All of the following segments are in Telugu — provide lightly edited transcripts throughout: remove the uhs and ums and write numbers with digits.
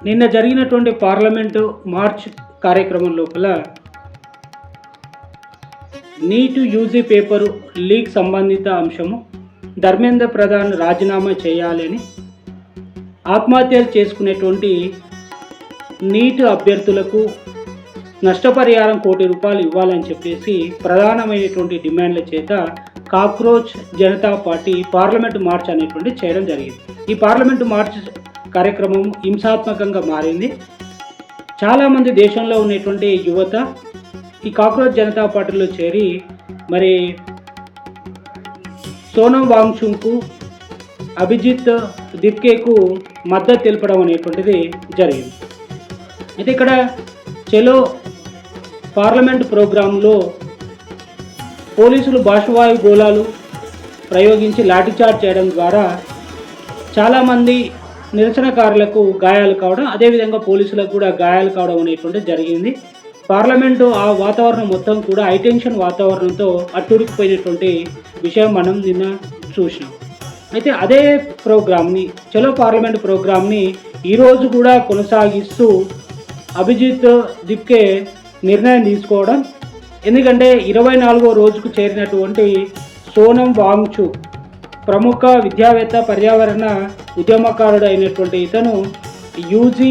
నిన్న జరిగినటువంటి పార్లమెంటు మార్చ్ కార్యక్రమం లోపల నీట్ యూజీ పేపరు లీక్ సంబంధిత అంశము ధర్మేంద్ర ప్రధాన్ రాజీనామా చేయాలని ఆత్మహత్యలు చేసుకునేటువంటి నీట్ అభ్యర్థులకు నష్టపరిహారం ₹1 కోటి ఇవ్వాలని చెప్పేసి ప్రధానమైనటువంటి డిమాండ్ల చేత cockroach Janata party parliament March అనేటువంటి చేయడం జరిగింది. ఈ పార్లమెంటు మార్చ్ కార్యక్రమం హింసాత్మకంగా మారింది. చాలామంది దేశంలో ఉన్నటువంటి యువత ఈ కాక్రోచ్ జనతా పార్టీలో చేరి మరి సోనం వాంగ్చుక్కు అభిజిత్ దిప్కేకు మద్దతు తెలపడం అనేటువంటిది జరిగింది. అయితే ఇక్కడ చలో పార్లమెంట్ ప్రోగ్రాంలో పోలీసులు బాష్పవాయు గోళాలు ప్రయోగించి లాఠీచార్జ్ చేయడం ద్వారా చాలామంది నిరసనకారులకు గాయాలు కావడం, అదేవిధంగా పోలీసులకు కూడా గాయాలు కావడం అనేటువంటి జరిగింది. పార్లమెంటు ఆ వాతావరణం మొత్తం కూడా హైటెన్షన్ వాతావరణంతో అట్టుడికిపోయినటువంటి విషయం మనం నిన్న చూసినాం. అయితే అదే ప్రోగ్రామ్ని చలో పార్లమెంట్ ప్రోగ్రామ్ని ఈరోజు కూడా కొనసాగిస్తూ అభిజిత్ దిప్కే నిర్ణయం తీసుకోవడం, ఎందుకంటే 24వ రోజుకు చేరినటువంటి సోనం వాంగ్చుక్ ప్రముఖ విద్యావేత్త, పర్యావరణ ఉద్యమకారుడు అయినటువంటి ఇతను యూజీ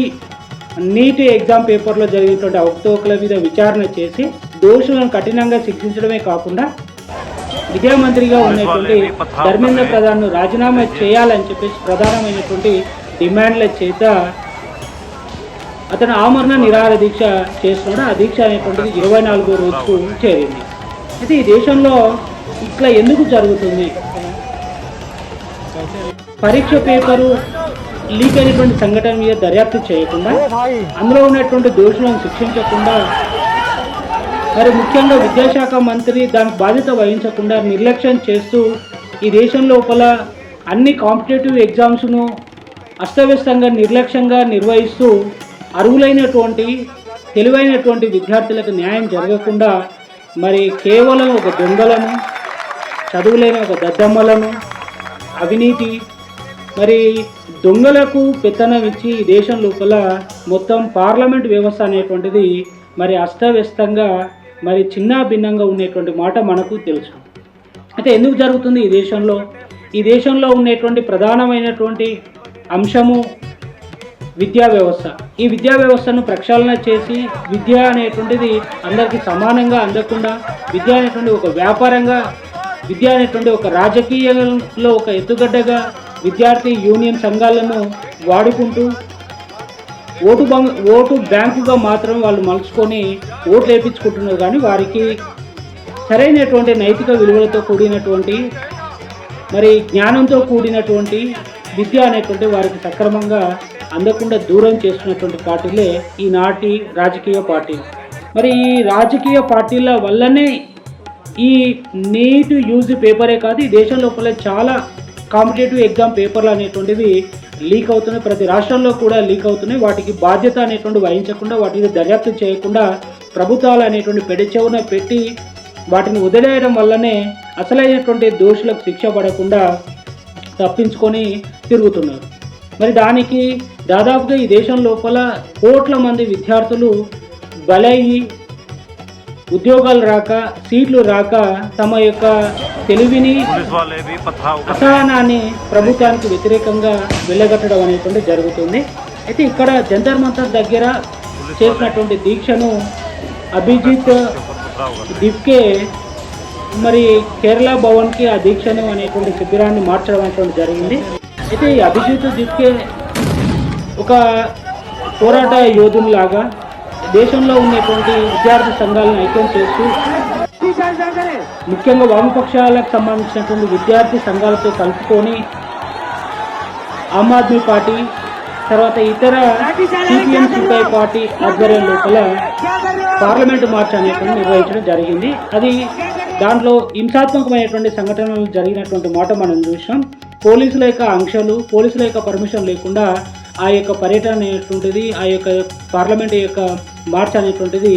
నీట్ ఎగ్జామ్ పేపర్లో జరిగినటువంటి అవకతవకల మీద విచారణ చేసి దోషులను కఠినంగా శిక్షించడమే కాకుండా విద్యామంత్రిగా ఉన్నటువంటి ధర్మేంద్ర ప్రధాన్ను రాజీనామా చేయాలని చెప్పేసి ప్రధానమైనటువంటి డిమాండ్ల చేత అతను ఆమరణ నిరాహార దీక్ష చేస్తున్నాడు. ఆ దీక్ష అనేటువంటిది 24వ రోజుకు చేరింది. అయితే ఈ దేశంలో ఇట్లా ఎందుకు జరుగుతుంది? పరీక్ష పేపరు లీక్ అయినటువంటి సంఘటన మీద దర్యాప్తు చేయకుండా, అందులో ఉన్నటువంటి దోషులను శిక్షించకుండా, మరి ముఖ్యంగా విద్యాశాఖ మంత్రి దానికి బాధ్యత వహించకుండా నిర్లక్ష్యం చేస్తూ ఈ దేశం లోపల అన్ని కాంపిటేటివ్ ఎగ్జామ్స్ను అస్తవ్యస్తంగా నిర్లక్ష్యంగా నిర్వహిస్తూ అర్హులైనటువంటి తెలివైనటువంటి విద్యార్థులకు న్యాయం జరగకుండా మరి కేవలం ఒక దొంగలను, చదువులేని ఒక దద్దమ్మలను, అవినీతి మరి దొంగలకు పెత్తనం ఇచ్చి ఈ దేశం లోపల మొత్తం పార్లమెంట్ వ్యవస్థ అనేటువంటిది మరి అస్తవ్యస్తంగా మరి చిన్న భిన్నంగా ఉండేటువంటి మాట మనకు తెలుసు. అయితే ఎందుకు జరుగుతుంది ఈ దేశంలో? ఈ దేశంలో ఉండేటువంటి ప్రధానమైనటువంటి అంశము విద్యా వ్యవస్థ. ఈ విద్యా వ్యవస్థను ప్రక్షాళన చేసి విద్య అనేటువంటిది అందరికీ సమానంగా అందకుండా, విద్య అనేటువంటి ఒక వ్యాపారంగా, విద్య అనేటువంటి ఒక రాజకీయంలో ఒక ఎత్తుగడ్డగా విద్యార్థి యూనియన్ సంఘాలను వాడుకుంటూ ఓటు బ్యాంకుగా మాత్రం వాళ్ళు మలుచుకొని ఓట్లు వేయించుకుంటున్నారు. కానీ వారికి సరైనటువంటి నైతిక విలువలతో కూడినటువంటి మరి జ్ఞానంతో కూడినటువంటి విద్య అనేటువంటి వారికి సక్రమంగా అందకుండా దూరం చేస్తున్నటువంటి పార్టీలే ఈనాటి రాజకీయ పార్టీలు. మరి ఈ రాజకీయ పార్టీల వల్లనే ఈ నీట్ యూజీ పేపరే కాదు, ఈ దేశం లోపల చాలా కాంపిటేటివ్ ఎగ్జామ్ పేపర్లు అనేటువంటివి లీక్ అవుతున్నాయి. ప్రతి రాష్ట్రంలో కూడా లీక్ అవుతున్నాయి. వాటికి బాధ్యత అనేటువంటి వహించకుండా, వాటిని దర్యాప్తు చేయకుండా ప్రభుత్వాలు అనేటువంటి పెడచెవున పెట్టి వాటిని వదిలేయడం వల్లనే అసలైనటువంటి దోషులకు శిక్ష పడకుండా తప్పించుకొని తిరుగుతున్నారు. మరి దానికి దాదాపుగా ఈ దేశం లోపల కోట్ల మంది విద్యార్థులు బలయ్యి ఉద్యోగాలు రాక, సీట్లు రాక తమ యొక్క తెలివిని, అసహనాన్ని ప్రభుత్వానికి వ్యతిరేకంగా వెళ్ళగట్టడం అనేటువంటి జరుగుతుంది. అయితే ఇక్కడ జంతర్ మంతర్ దగ్గర చేసినటువంటి దీక్షను అభిజిత్ దిప్కే మరి కేరళ భవన్కి ఆ దీక్షను అనేటువంటి శిబిరాన్ని మార్చడం అనేటువంటి జరిగింది. అయితే ఈ అభిజిత్ దిప్కే ఒక పోరాట యోధునిలాగా దేశంలో ఉన్నటువంటి విద్యార్థి సంఘాలను ఐక్యం చేస్తూ ముఖ్యంగా వామపక్షాలకు సంబంధించినటువంటి విద్యార్థి సంఘాలతో కలుపుకొని ఆమ్ ఆద్మీ పార్టీ, తర్వాత ఇతర సిపిఎం సిపిఐ పార్టీ ఆధ్వర్యం లోపల పార్లమెంటు మార్చ్ అనేటువంటి నిర్వహించడం జరిగింది. అది దాంట్లో హింసాత్మకమైనటువంటి సంఘటనలు జరిగినటువంటి మాట మనం చూసాం. పోలీసుల యొక్క ఆంక్షలు, పోలీసుల యొక్క పర్మిషన్ లేకుండా ఆ యొక్క పర్యటన అనేటువంటిది, ఆ యొక్క పార్లమెంట్ యొక్క మార్చ్ అనేటువంటిది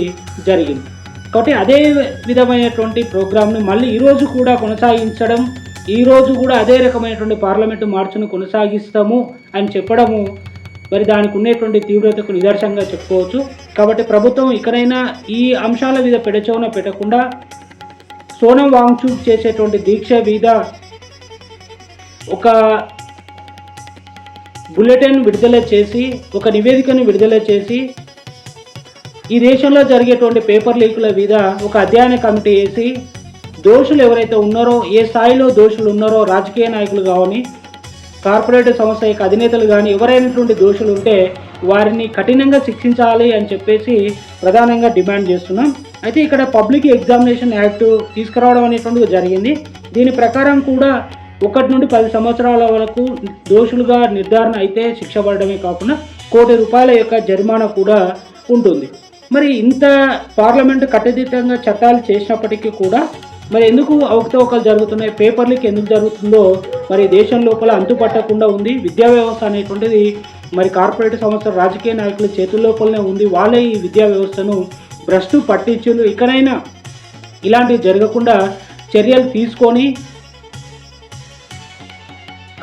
జరిగింది. కాబట్టి అదే విధమైనటువంటి ప్రోగ్రామ్ను మళ్ళీ ఈరోజు కూడా కొనసాగించడం, ఈరోజు కూడా అదే రకమైనటువంటి పార్లమెంటు మార్చును కొనసాగిస్తాము అని చెప్పడము మరి దానికి ఉన్నటువంటి తీవ్రతకు నిదర్శనంగా చెప్పుకోవచ్చు. కాబట్టి ప్రభుత్వం ఇకనైనా ఈ అంశాల మీద పెడచోన పెట్టకుండా సోనం వాంగ్చుక్ చేసేటువంటి దీక్ష మీద ఒక బులెటిన్ విడుదల చేసి, ఒక నివేదికను విడుదల చేసి, ఈ దేశంలో జరిగేటువంటి పేపర్ లీకుల మీద ఒక అధ్యయన కమిటీ వేసి దోషులు ఎవరైతే ఉన్నారో, ఏ స్థాయిలో దోషులు ఉన్నారో, రాజకీయ నాయకులు కానీ, కార్పొరేట్ సంస్థ యొక్క అధినేతలు కానీ ఎవరైనటువంటి దోషులు ఉంటే వారిని కఠినంగా శిక్షించాలి అని చెప్పేసి ప్రధానంగా డిమాండ్ చేస్తున్నాం. అయితే ఇక్కడ పబ్లిక్ ఎగ్జామినేషన్ యాక్ట్ తీసుకురావడం అనేటువంటిది జరిగింది. దీని ప్రకారం కూడా 1 నుండి 10 సంవత్సరాల వరకు దోషులుగా నిర్ధారణ అయితే శిక్ష పడడమే కాకుండా ₹1 కోటి యొక్క జరిమానా కూడా ఉంటుంది. మరి ఇంత పార్లమెంటు కట్టుదిట్టంగా చట్టాలు చేసినప్పటికీ కూడా మరి ఎందుకు అవకతవకలు జరుగుతున్నాయి, పేపర్ లీక్ ఎందుకు జరుగుతుందో మరి దేశం లోపల అంతుపట్టకుండా ఉంది. విద్యా వ్యవస్థ అనేటువంటిది మరి కార్పొరేట్ సంస్థల రాజకీయ నాయకుల చేతుల లోపలనే ఉంది. వాళ్ళే ఈ విద్యా వ్యవస్థను భ్రష్టు పట్టించులు. ఇకనైనా ఇలాంటివి జరగకుండా చర్యలు తీసుకొని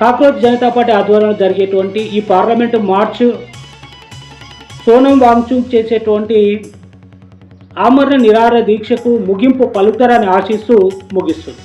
కాక్రోచ్ జనతా పార్టీ ఆధ్వర్యంలో జరిగేటువంటి ఈ పార్లమెంటు మార్చ్ సోనం వాంగ్చుక్ చేసేటువంటి ఆమరణ నిరాహార దీక్షకు ముగింపు పలుకుతారని ఆశిస్తూ ముగిస్తుంది.